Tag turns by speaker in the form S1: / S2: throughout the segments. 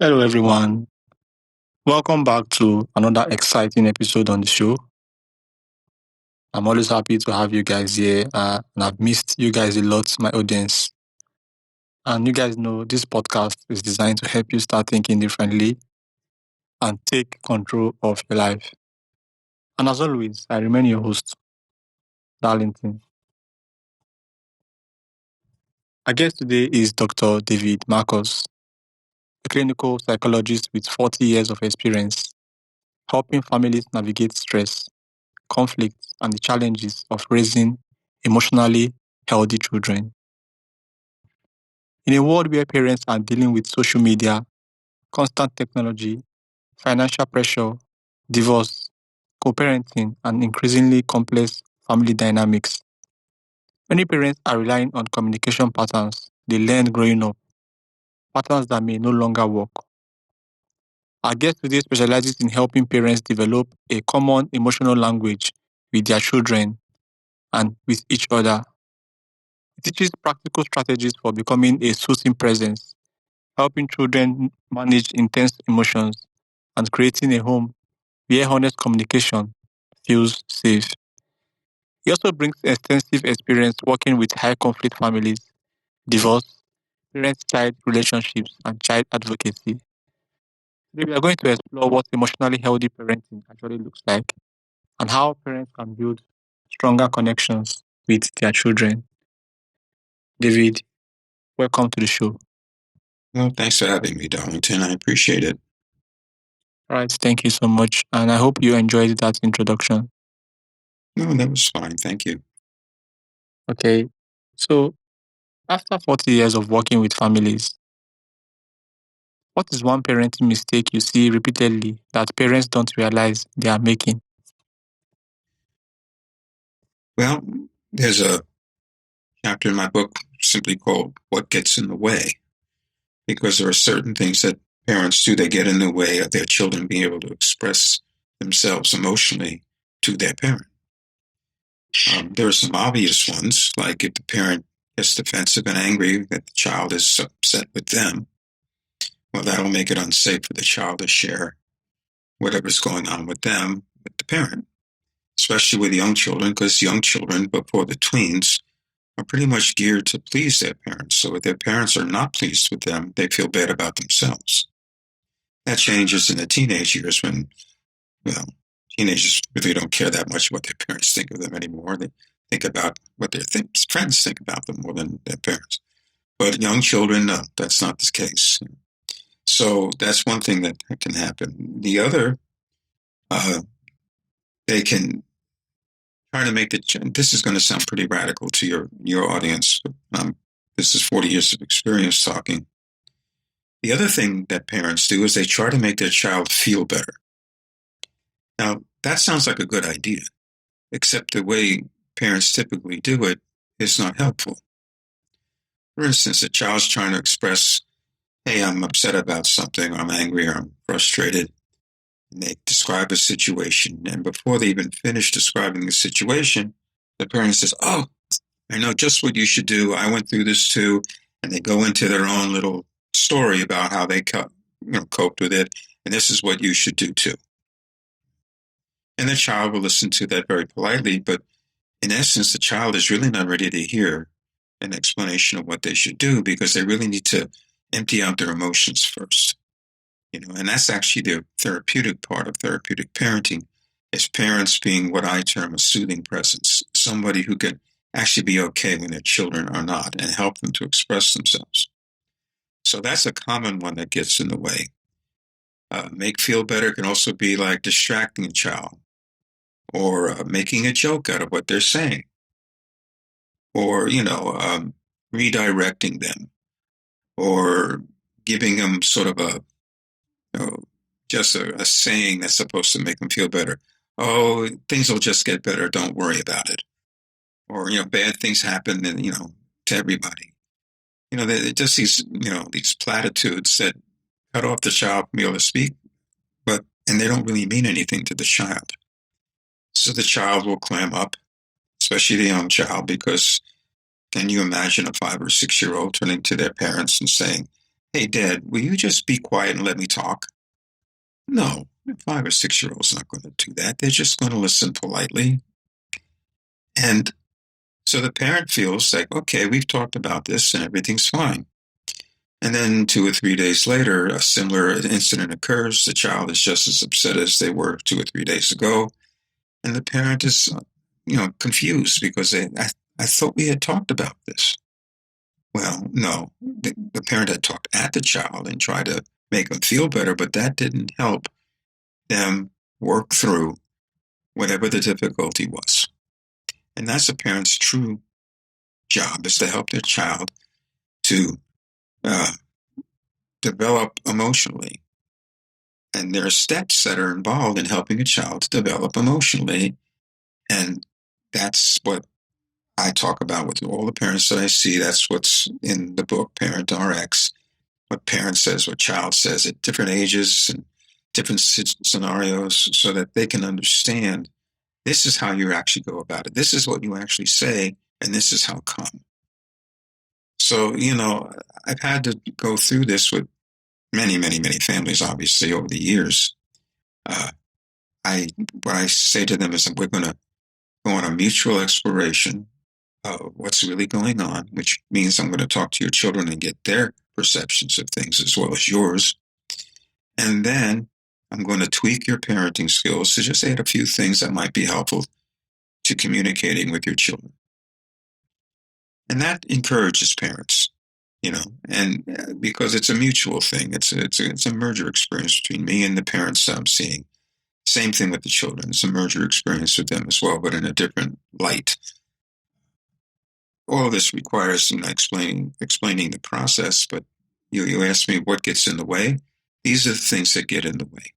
S1: Hello, everyone. Welcome back to another exciting episode on the show. I'm always happy to have you guys here, and I've missed you guys a lot, my audience. And you guys know this podcast is designed to help you start thinking differently and take control of your life. And as always, I remain your host, Darlington. Our guest today is Dr. David Marcus, a clinical psychologist with 40 years of experience helping families navigate stress, conflict, and the challenges of raising emotionally healthy children. In a world where parents are dealing with social media, constant technology, financial pressure, divorce, co-parenting, and increasingly complex family dynamics, many parents are relying on communication patterns they learned growing up, patterns that may no longer work. Our guest today specializes in helping parents develop a common emotional language with their children and with each other. It teaches practical strategies for becoming a soothing presence, helping children manage intense emotions, and creating a home where honest communication feels safe. He also brings extensive experience working with high conflict families, divorce, parent-child relationships, and child advocacy. Today, we are going to explore what emotionally healthy parenting actually looks like and how parents can build stronger connections with their children. David, welcome to the show.
S2: Well, thanks for having me, Darlington. I appreciate it.
S1: All right, thank you so much. And I hope you enjoyed that introduction.
S2: No, that was fine. Thank you.
S1: Okay. So, after 40 years of working with families, what is one parenting mistake you see repeatedly that parents don't realize they are making?
S2: Well, there's a chapter in my book simply called What Gets in the Way, because there are certain things that parents do that get in the way of their children being able to express themselves emotionally to their parent. There are some obvious ones, like if the parent gets defensive and angry that the child is upset with them, well, that'll make it unsafe for the child to share whatever's going on with them with the parent, especially with young children, because young children, before the tweens, are pretty much geared to please their parents. So if their parents are not pleased with them, they feel bad about themselves. That changes in the teenage years when, well, teenagers really don't care that much what their parents think of them anymore. They think about what their friends think about them more than their parents. But young children, no, that's not the case. So that's one thing that can happen. The other, they can try to make this is going to sound pretty radical to your audience. This is 40 years of experience talking. The other thing that parents do is they try to make their child feel better. Now, that sounds like a good idea, except the way parents typically do it is not helpful. For instance, a child's trying to express, hey, I'm upset about something, or I'm angry, or I'm frustrated. And they describe a situation, and before they even finish describing the situation, the parent says, oh, I know just what you should do. I went through this too. And they go into their own little story about how they coped with it. And this is what you should do too. And the child will listen to that very politely. But in essence, the child is really not ready to hear an explanation of what they should do because they really need to empty out their emotions first. And that's actually the therapeutic part of therapeutic parenting is parents being what I term a soothing presence, somebody who can actually be okay when their children are not and help them to express themselves. So that's a common one that gets in the way. Make feel better can also be like distracting a child or making a joke out of what they're saying or, redirecting them or giving them sort of just a saying that's supposed to make them feel better. Oh, things will just get better. Don't worry about it. Or, bad things happen and, to everybody. They're just these platitudes that cut off the child from being able to speak, and they don't really mean anything to the child. So the child will clam up, especially the young child, because can you imagine a 5 or 6 year old turning to their parents and saying, Hey, Dad, will you just be quiet and let me talk? No, a 5 or 6 year old's not going to do that. They're just going to listen politely. And so the parent feels like, okay, we've talked about this and everything's fine. And then 2 or 3 days later, a similar incident occurs. The child is just as upset as they were 2 or 3 days ago. And the parent is, confused because I thought we had talked about this. Well, no, the parent had talked at the child and tried to make them feel better, but that didn't help them work through whatever the difficulty was. And that's a parent's true job, is to help their child to uh, develop emotionally. And there are steps that are involved in helping a child to develop emotionally. And that's what I talk about with all the parents that I see. That's what's in the book, Parent RX, what parent says, what child says at different ages and different scenarios, so that they can understand this is how you actually go about it. This is what you actually say, and this is how come. So, I've had to go through this with many, many, many families, obviously, over the years. Uh, what I say to them is that we're going to go on a mutual exploration of what's really going on, which means I'm going to talk to your children and get their perceptions of things as well as yours. And then I'm going to tweak your parenting skills to just add a few things that might be helpful to communicating with your children. And that encourages parents, and because it's a mutual thing. It's a merger experience between me and the parents that I'm seeing. Same thing with the children. It's a merger experience with them as well, but in a different light. All of this requires explaining the process, but you asked me what gets in the way. These are the things that get in the way.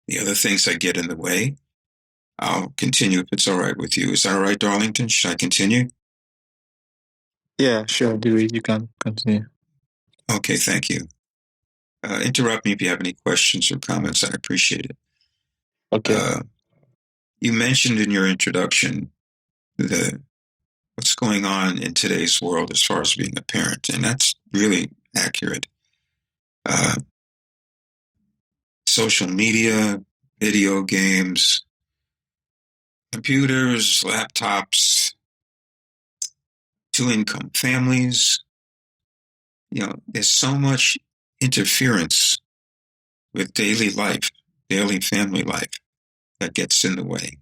S2: The other things that get in the way, I'll continue if it's all right with you. Is that all right, Darlington? Should I continue?
S1: Yeah, sure, David, you can continue.
S2: Okay, thank you. Interrupt me if you have any questions or comments. I'd appreciate it.
S1: Okay.
S2: You mentioned in your introduction what's going on in today's world as far as being a parent, and that's really accurate. Uh, Social media, video games, computers, laptops, two-income families. There's so much interference with daily life, daily family life, that gets in the way.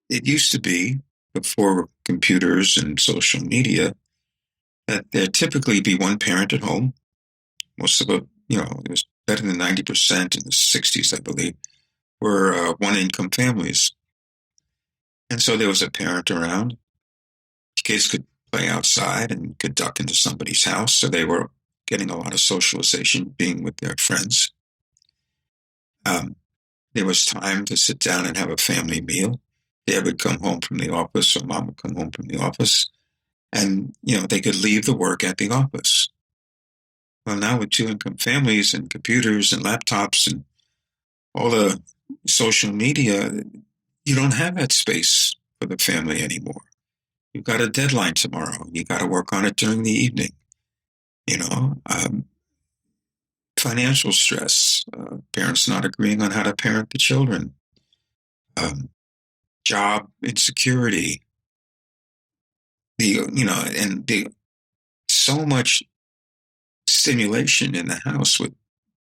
S2: It used to be, before computers and social media, that there'd typically be one parent at home. Most of it was better than 90% in the 60s, I believe, were one-income families. And so there was a parent around. Kids could play outside and could duck into somebody's house. So they were getting a lot of socialization, being with their friends. There was time to sit down and have a family meal. Dad would come home from the office, or mom would come home from the office, and they could leave the work at the office. Well, now with two-income families and computers and laptops and all the social media, you don't have that space for the family anymore. You've got a deadline tomorrow. You got to work on it during the evening. Financial stress, parents not agreeing on how to parent the children, job insecurity, so much stimulation in the house with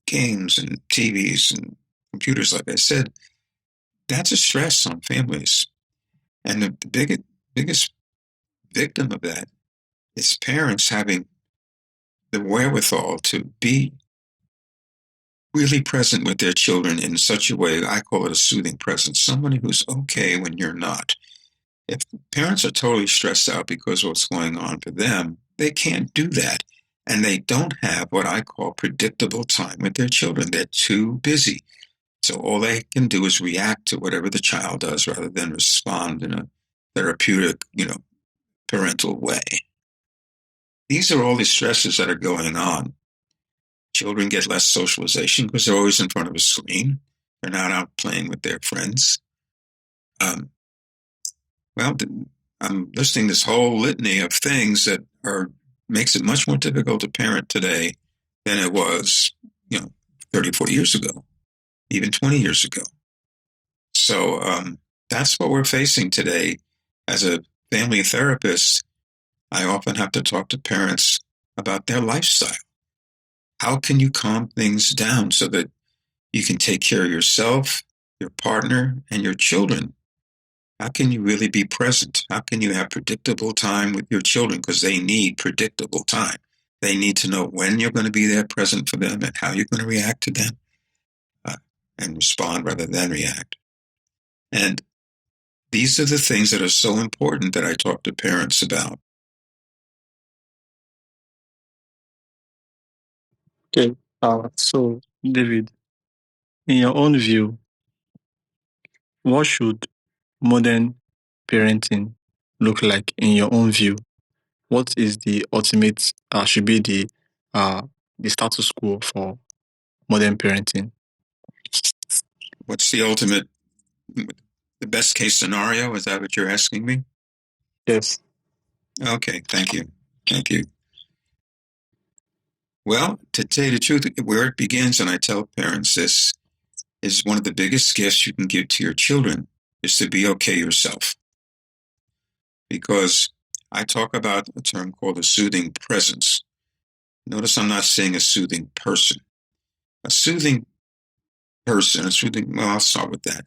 S2: games and TVs and computers, like I said, that's a stress on families. And the biggest victim of that is parents having the wherewithal to be really present with their children in such a way. I call it a soothing presence, somebody who's okay when you're not. If parents are totally stressed out because of what's going on for them, they can't do that. And they don't have what I call predictable time with their children. They're too busy. So all they can do is react to whatever the child does rather than respond in a therapeutic, parental way. These are all the stresses that are going on. Children get less socialization because they're always in front of a screen. They're not out playing with their friends. Well, I'm listing this whole litany of things that are makes it much more difficult to parent today than it was, 30, 40 years ago, even 20 years ago. So that's what we're facing today. As a family therapist, I often have to talk to parents about their lifestyle. How can you calm things down so that you can take care of yourself, your partner, and your children? How can you really be present? How can you have predictable time with your children? Because they need predictable time. They need to know when you're going to be there present for them and how you're going to react to them and respond rather than react. And these are the things that are so important that I talk to parents about.
S1: Okay. So, David, in your own view, what should modern parenting look like in your own view? What is the ultimate, should be the status quo for modern parenting?
S2: What's the ultimate, the best case scenario? Is that what you're asking me?
S1: Yes.
S2: Okay, thank you. Thank you. Well, to tell you the truth, where it begins, and I tell parents this, is one of the biggest gifts you can give to your children is to be okay yourself. Because I talk about a term called a soothing presence. Notice I'm not saying a soothing person. A soothing person, well, I'll start with that.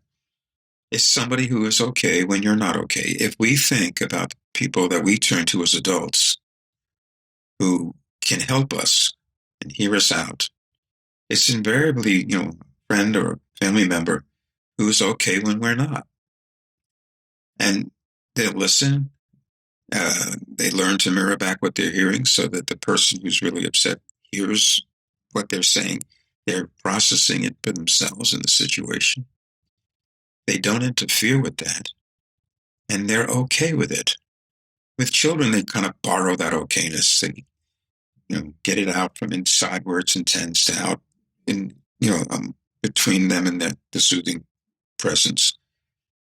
S2: Is somebody who is okay when you're not okay. If we think about people that we turn to as adults who can help us and hear us out, it's invariably, a friend or family member who's okay when we're not. And they'll listen. They learn to mirror back what they're hearing so that the person who's really upset hears what they're saying. They're processing it for themselves in the situation. They don't interfere with that. And they're okay with it. With children, they kind of borrow that okayness. They, get it out from inside where it's intense to out in, between them and the soothing presence.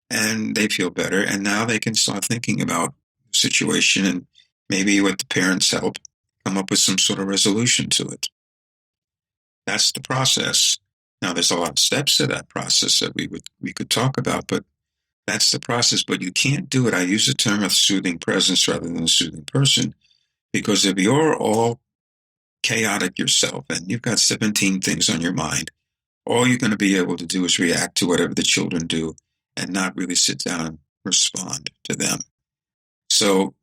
S2: And they feel better. And now they can start thinking about the situation and maybe with the parents' help, come up with some sort of resolution to it. That's the process. Now, there's a lot of steps to that process that we could talk about, but that's the process. But you can't do it. I use the term of soothing presence rather than a soothing person, because if you're all chaotic yourself and you've got 17 things on your mind, all you're going to be able to do is react to whatever the children do and not really sit down and respond to them. So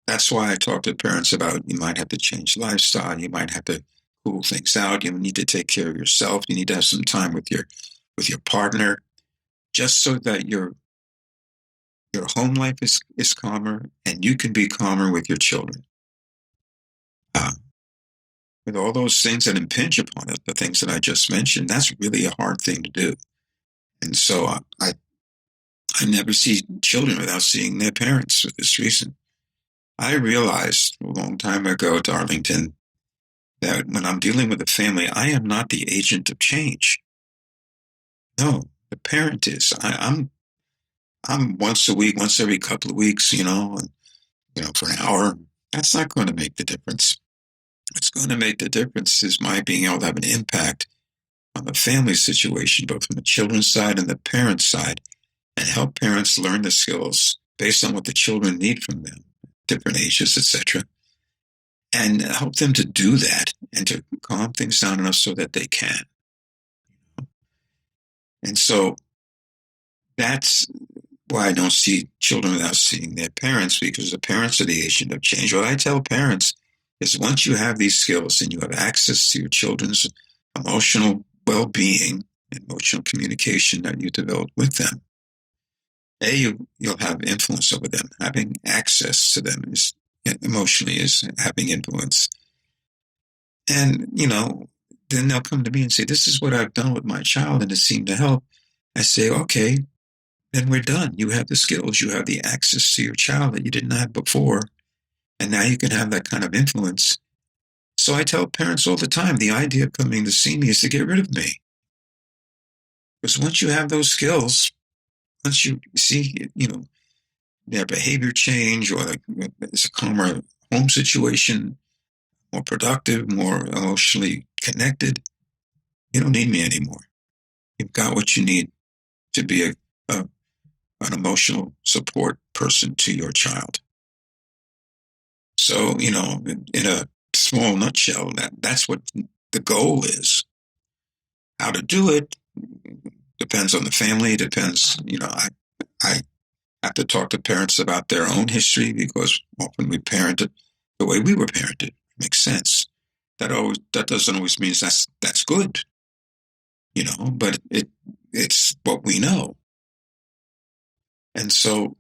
S2: that's why I talk to parents about you might have to change lifestyle, you might have to cool things out, you need to take care of yourself, you need to have some time with your partner, just so that your home life is calmer and you can be calmer with your children. With all those things that impinge upon it, the things that I just mentioned, that's really a hard thing to do. And so I never see children without seeing their parents for this reason. I realized a long time ago, Darlington, that when I'm dealing with a family, I am not the agent of change. No, the parent is. I'm once a week, once every couple of weeks, for an hour. That's not going to make the difference. What's going to make the difference is my being able to have an impact on the family situation, both from the children's side and the parents' side, and help parents learn the skills based on what the children need from them, different ages, etc., and help them to do that and to calm things down enough so that they can. And so that's why I don't see children without seeing their parents, because the parents are the agent of change. What I tell parents is once you have these skills and you have access to your children's emotional well-being and emotional communication that you develop with them, you'll have influence over them. Having access to them is emotionally is having influence. And, then they'll come to me and say, this is what I've done with my child and it seemed to help. I say, okay, then we're done. You have the skills. You have the access to your child that you didn't have before. And now you can have that kind of influence. So I tell parents all the time, the idea of coming to see me is to get rid of me. Because once you have those skills, once you see, their behavior change or there's a calmer home situation, more productive, more emotionally connected, you don't need me anymore. You've got what you need to be an emotional support person to your child. So, in a small nutshell, that's what the goal is. How to do it depends on the family. Depends, I have to talk to parents about their own history because often we parented the way we were parented. Makes sense. That doesn't always mean that's good, but it's what we know. And so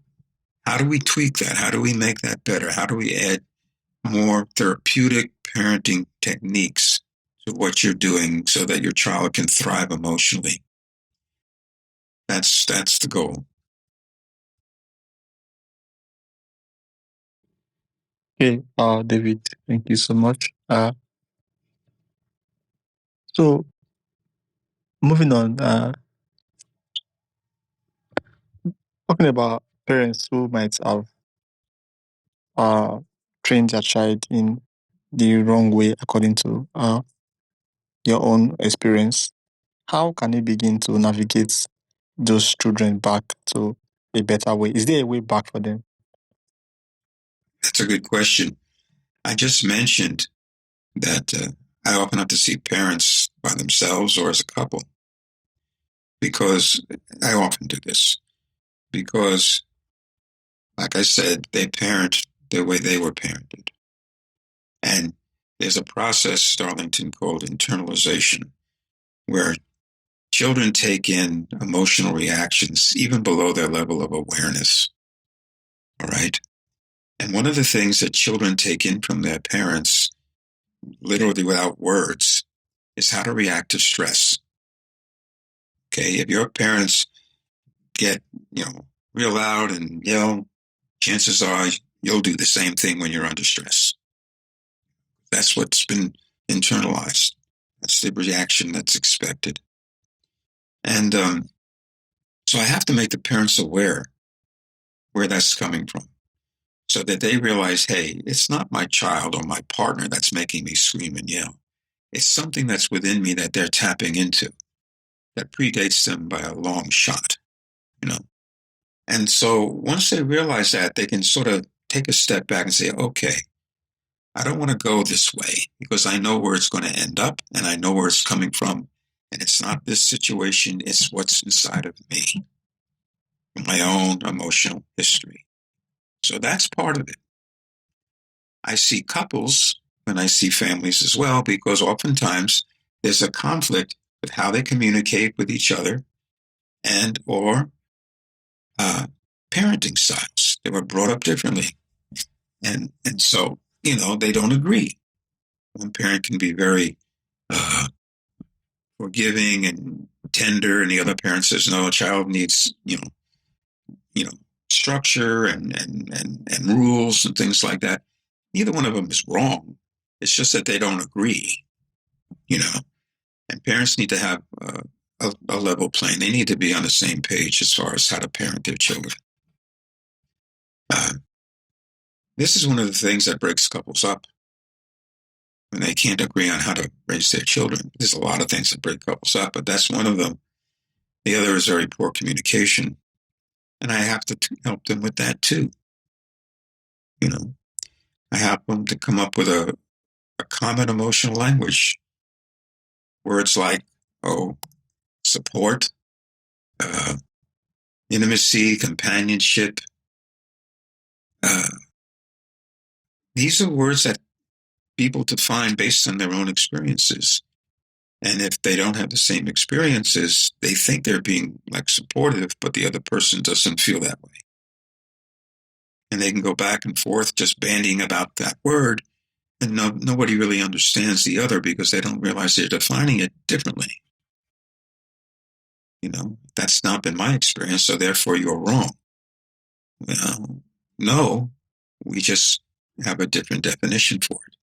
S2: how do we tweak that? How do we make that better? How do we add more therapeutic parenting techniques to what you're doing so that your child can thrive emotionally? That's the goal.
S1: Okay, David, thank you so much. So moving on, talking about parents who might have trained their child in the wrong way according to your own experience. How can you begin to navigate those children back to a better way? Is there a way back for them?
S2: That's a good question. I just mentioned that I often have to see parents by themselves or as a couple because I often do this because, like I said, they parent the way they were parented. And there's a process, Darlington, called internalization, where children take in emotional reactions even below their level of awareness. All right. And one of the things that children take in from their parents, literally without words, is how to react to stress. Okay. If your parents get, real loud and yell, chances are you'll do the same thing when you're under stress. That's what's been internalized. That's the reaction that's expected. And so I have to make the parents aware where that's coming from so that they realize, hey, it's not my child or my partner that's making me scream and yell. It's something that's within me that they're tapping into that predates them by a long shot, you know. And so once they realize that, they can sort of take a step back and say, okay, I don't want to go this way because I know where it's going to end up and I know where it's coming from. And it's not this situation, it's what's inside of me, my own emotional history. So that's part of it. I see couples and I see families as well because oftentimes there's a conflict with how they communicate with each other and or parenting styles. They were brought up differently. And so, they don't agree. One parent can be very forgiving and tender, and the other parent says, no, a child needs, structure and rules and things like that. Neither one of them is wrong. It's just that they don't agree, and parents need to have a level playing. They need to be on the same page as far as how to parent their children. This is one of the things that breaks couples up when they can't agree on how to raise their children. There's a lot of things that break couples up, but that's one of them. The other is very poor communication. And I have to help them with that too. I help them to come up with a common emotional language. Words like, support, intimacy, companionship. These are words that people define based on their own experiences. And if they don't have the same experiences, they think they're being supportive, but the other person doesn't feel that way. And they can go back and forth just bandying about that word, and nobody really understands the other because they don't realize they're defining it differently. That's not been my experience, so therefore you're wrong. No, we just have a different definition for it.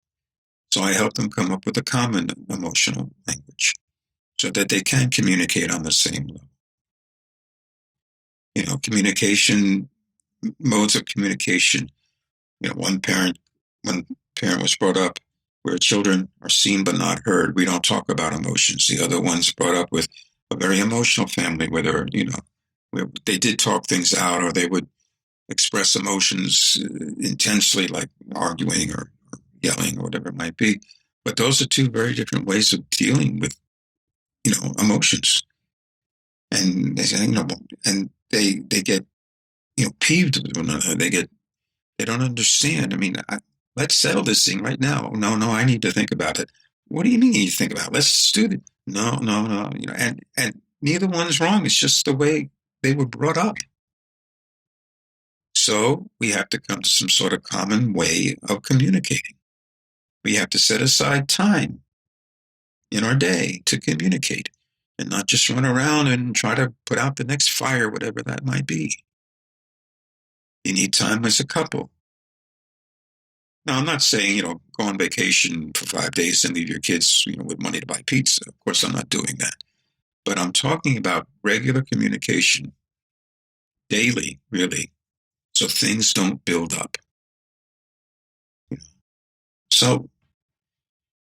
S2: So I help them come up with a common emotional language so that they can communicate on the same level. Communication, modes of communication. One parent one parent was brought up where children are seen but not heard. We don't talk about emotions. The other one's brought up with a very emotional family where they're, where they did talk things out, or they would express emotions intensely, like arguing or yelling or whatever it might be. But those are two very different ways of dealing with, emotions. And they get, peeved with one another. They don't understand. I mean, let's settle this thing right now. No, I need to think about it. What do you mean you need to think about it? Let's just do it. No. And neither one is wrong. It's just the way they were brought up. So we have to come to some sort of common way of communicating. We have to set aside time in our day to communicate and not just run around and try to put out the next fire, whatever that might be. You need time as a couple. Now, I'm not saying, go on vacation for 5 days and leave your kids, with money to buy pizza. Of course, I'm not doing that. But I'm talking about regular communication daily, really, so things don't build up. So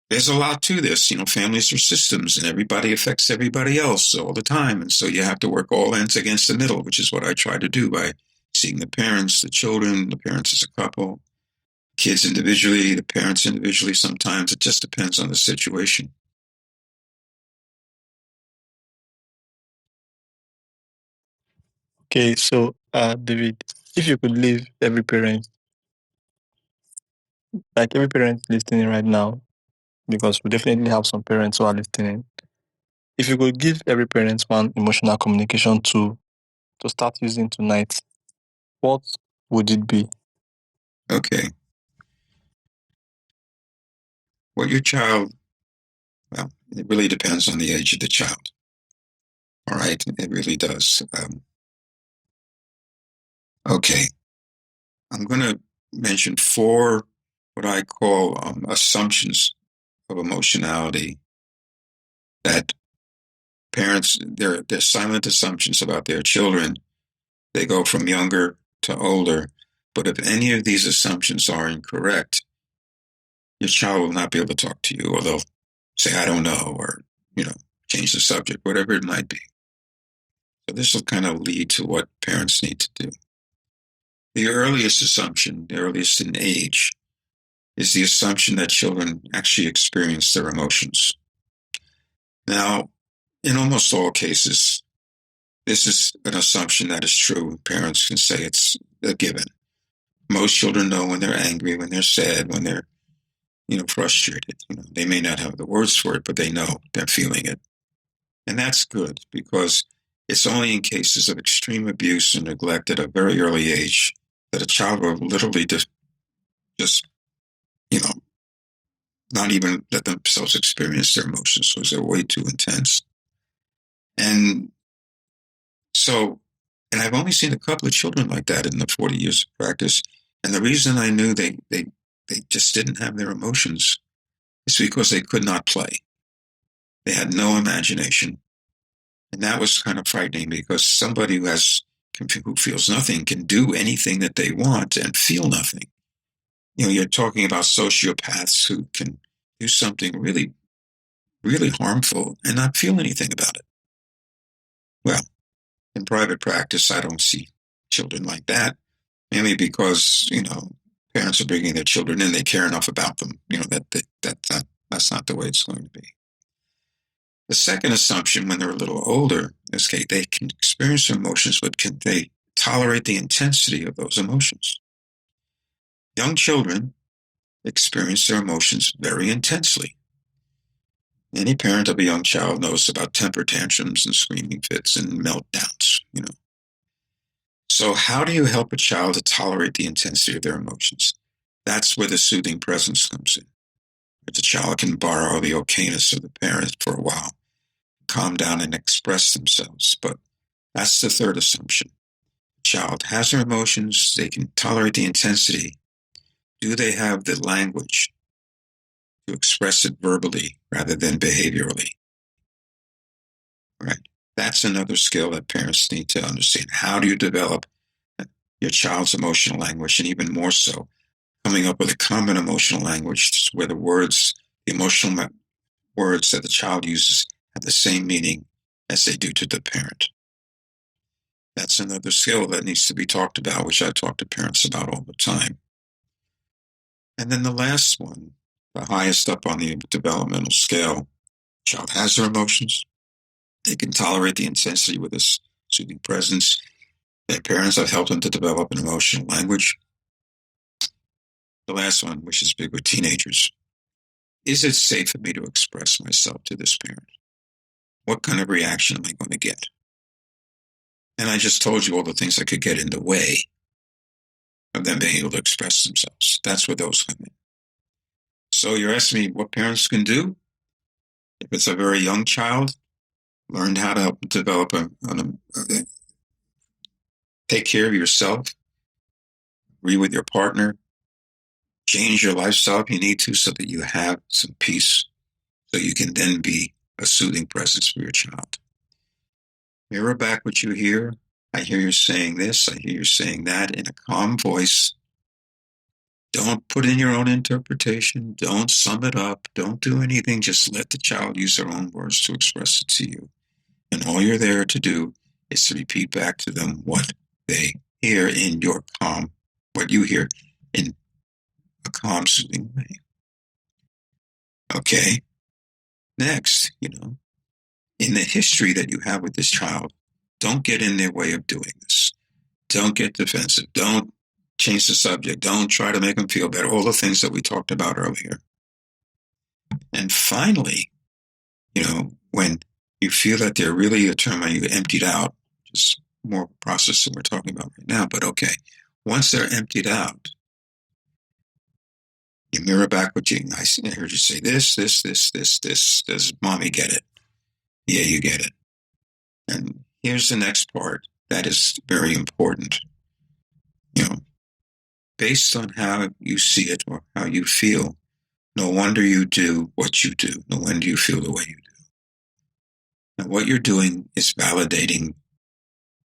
S2: there's a lot to this. Families are systems, and everybody affects everybody else all the time. And so you have to work all ends against the middle, which is what I try to do by seeing the parents, the children, the parents as a couple, kids individually, the parents individually. Sometimes it just depends on the situation.
S1: Okay, so David, if you could leave every parent, like every parent listening right now, because we definitely have some parents who are listening. If you could give every parent one emotional communication tool to start using tonight, what would it be?
S2: Okay. Well, your child, well, it really depends on the age of the child. All right. It really does. Okay. I'm going to mention 4 what I call assumptions of emotionality that parents, they're silent assumptions about their children. They go from younger to older. But if any of these assumptions are incorrect, your child will not be able to talk to you, or they'll say, I don't know, or, change the subject, whatever it might be. So this will kind of lead to what parents need to do. The earliest assumption, the earliest in age, is the assumption that children actually experience their emotions. Now, in almost all cases, this is an assumption that is true. Parents can say it's a given. Most children know when they're angry, when they're sad, when they're, frustrated. They may not have the words for it, but they know they're feeling it. And that's good, because it's only in cases of extreme abuse and neglect at a very early age that a child will literally just not even let themselves experience their emotions because they're way too intense. And so, and I've only seen a couple of children like that in the 40 years of practice. And the reason I knew they just didn't have their emotions is because they could not play. They had no imagination. And that was kind of frightening, because somebody who feels nothing can do anything that they want and feel nothing. You're talking about sociopaths who can do something really, really harmful and not feel anything about it. Well, in private practice, I don't see children like that, mainly because, parents are bringing their children in. They care enough about them, that's not the way it's going to be. The second assumption, when they're a little older, is they can experience their emotions, but can they tolerate the intensity of those emotions? Young children experience their emotions very intensely. Any parent of a young child knows about temper tantrums and screaming fits and meltdowns, So how do you help a child to tolerate the intensity of their emotions? That's where the soothing presence comes in. The child can borrow the okayness of the parent for a while, calm down and express themselves. But that's the third assumption. The child has their emotions. They can tolerate the intensity. Do they have the language to express it verbally rather than behaviorally? Right. That's another skill that parents need to understand. How do you develop your child's emotional language, and even more so, coming up with a common emotional language where the emotional words that the child uses have the same meaning as they do to the parent. That's another skill that needs to be talked about, which I talk to parents about all the time. And then the last one, the highest up on the developmental scale, child has their emotions. They can tolerate the intensity with a soothing presence. Their parents have helped them to develop an emotional language. The last one, which is big with teenagers, is it safe for me to express myself to this parent? What kind of reaction am I going to get? And I just told you all the things that could get in the way of them being able to express themselves. That's where those come in. So you're asking me what parents can do? If it's a very young child, learn how to develop take care of yourself, agree with your partner, change your lifestyle if you need to so that you have some peace, so you can then be a soothing presence for your child. Mirror back what you hear. I hear you saying this, I hear you saying that in a calm voice. Don't put in your own interpretation. Don't sum it up. Don't do anything. Just let the child use their own words to express it to you. And all you're there to do is to repeat back to them what they hear in your calm, what you hear in a calm, soothing way. Okay. Next, in the history that you have with this child, don't get in their way of doing this. Don't get defensive. Don't change the subject. Don't try to make them feel better. All the things that we talked about earlier. And finally, when you feel that they're really a term you emptied out, just more process than we're talking about right now, but okay. Once they're emptied out, you mirror back what I heard you say this. Does mommy get it? Yeah, you get it. And here's the next part that is very important. Based on how you see it or how you feel, no wonder you do what you do. No wonder you feel the way you do. Now, what you're doing is validating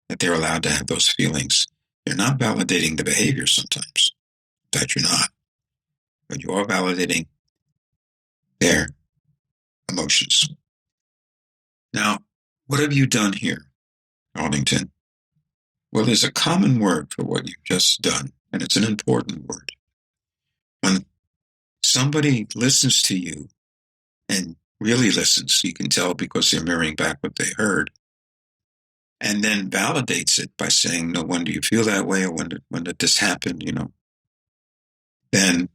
S2: that they're allowed to have those feelings. You're not validating the behavior sometimes. In fact, you're not. But you are validating their emotions. Now, what have you done here, Darlington? Well, there's a common word for what you've just done, and it's an important word. When somebody listens to you and really listens, you can tell because they're mirroring back what they heard, and then validates it by saying, no wonder you feel that way, or when did this happen, then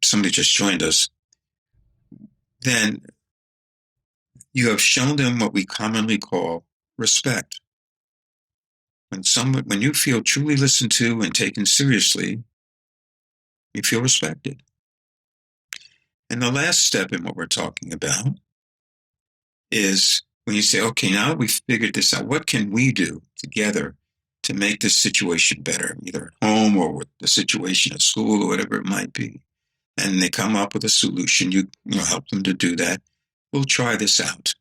S2: somebody just joined us, then you have shown them what we commonly call respect. When you feel truly listened to and taken seriously, you feel respected. And the last step in what we're talking about is when you say, okay, now that we've figured this out, what can we do together to make this situation better, either at home or with the situation at school or whatever it might be? And they come up with a solution. You help them to do that. We'll try this out.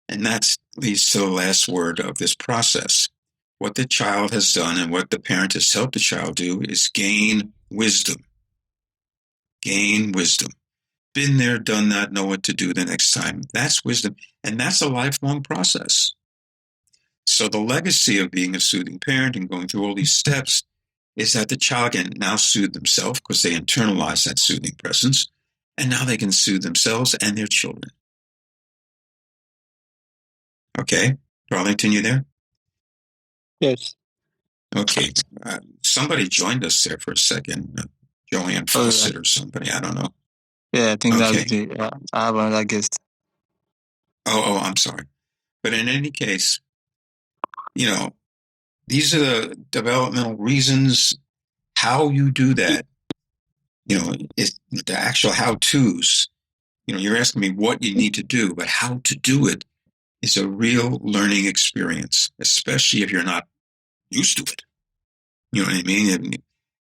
S2: And that leads to the last word of this process. What the child has done and what the parent has helped the child do is gain wisdom. Gain wisdom. Been there, done that, know what to do the next time. That's wisdom. And that's a lifelong process. So the legacy of being a soothing parent and going through all these steps is that the child can now soothe themselves because they internalize that soothing presence. And now they can soothe themselves and their children. Okay. Darlington, you there?
S1: Yes.
S2: Okay. Somebody joined us there for a second. Joanne Fawcett or somebody. I don't know.
S1: Yeah, I think
S2: Okay.
S1: that's I have another guest.
S2: Oh, I'm sorry. But in any case, these are the developmental reasons how you do that. It's the actual how-tos. You're asking me what you need to do, but how to do it is a real learning experience, especially if you're not used to it. You know what I mean?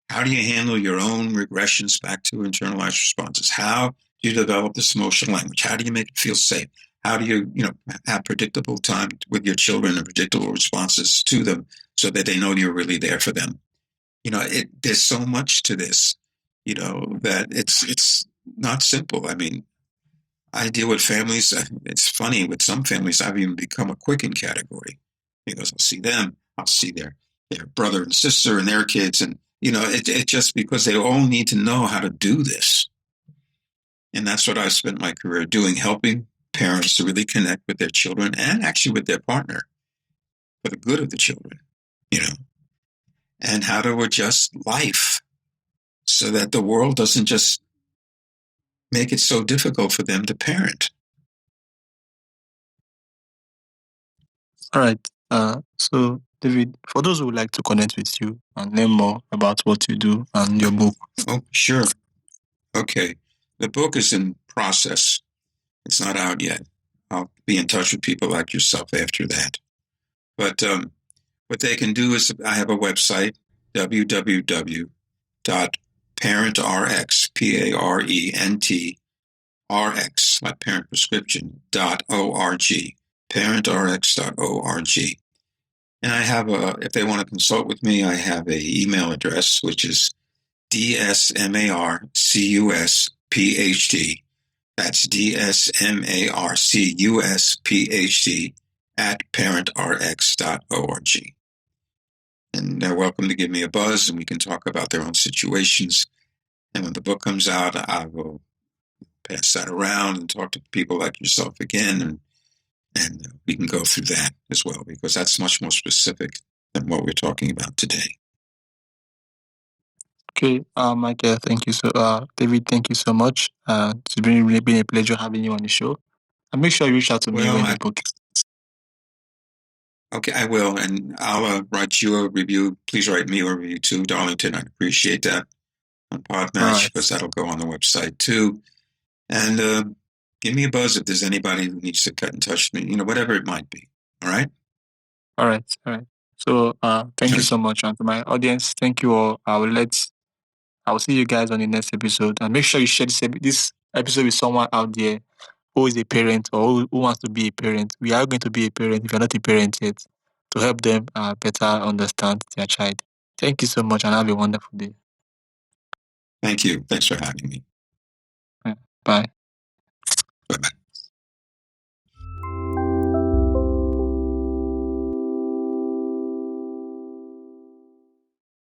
S2: How do you handle your own regressions back to internalized responses? How do you develop this emotional language? How do you make it feel safe? How do you, have predictable time with your children and predictable responses to them so that they know you're really there for them? there's so much to this, that it's not simple. I mean, I deal with families. It's funny, with some families, I've even become a Quicken category, because I'll see them, I'll see their brother and sister and their kids, and it just because they all need to know how to do this. And that's what I've spent my career doing, helping parents to really connect with their children and actually with their partner for the good of the children, and how to adjust life so that the world doesn't just make it so difficult for them to parent.
S1: All right. So, David, for those who would like to connect with you and learn more about what you do and your book.
S2: Oh, sure. Okay. The book is in process. It's not out yet. I'll be in touch with people like yourself after that. But what they can do is, I have a website, www.parentrx, PARENTRX, like parent prescription, .org, parentrx.org. And I have if they want to consult with me, I have an email address, which is DSMARCUSPHD. That's DSMARCUSPHD @parentrx.org. And they're welcome to give me a buzz, and we can talk about their own situations. And when the book comes out, I will pass that around and talk to people like yourself again, and we can go through that as well, because that's much more specific than what we're talking about today.
S1: Okay, Michael, thank you David, thank you so much. It's really been a pleasure having you on the show. And make sure you reach out to me when the book.
S2: Okay, I will, and I'll write you a review. Please write me a review too, Darlington. I'd appreciate that on Podmatch, because that'll go on the website too. And give me a buzz if there's anybody who needs to get in touch with me, whatever it might be. All right?
S1: All right. So thank you so much. And to my audience, thank you all. I will see you guys on the next episode. And make sure you share this episode with someone out there who is a parent or who wants to be a parent. We are going to be a parent if you're not a parent yet, to help them better understand their child. Thank you so much, and have a wonderful day.
S2: Thank you. Thanks for having me.
S1: Bye.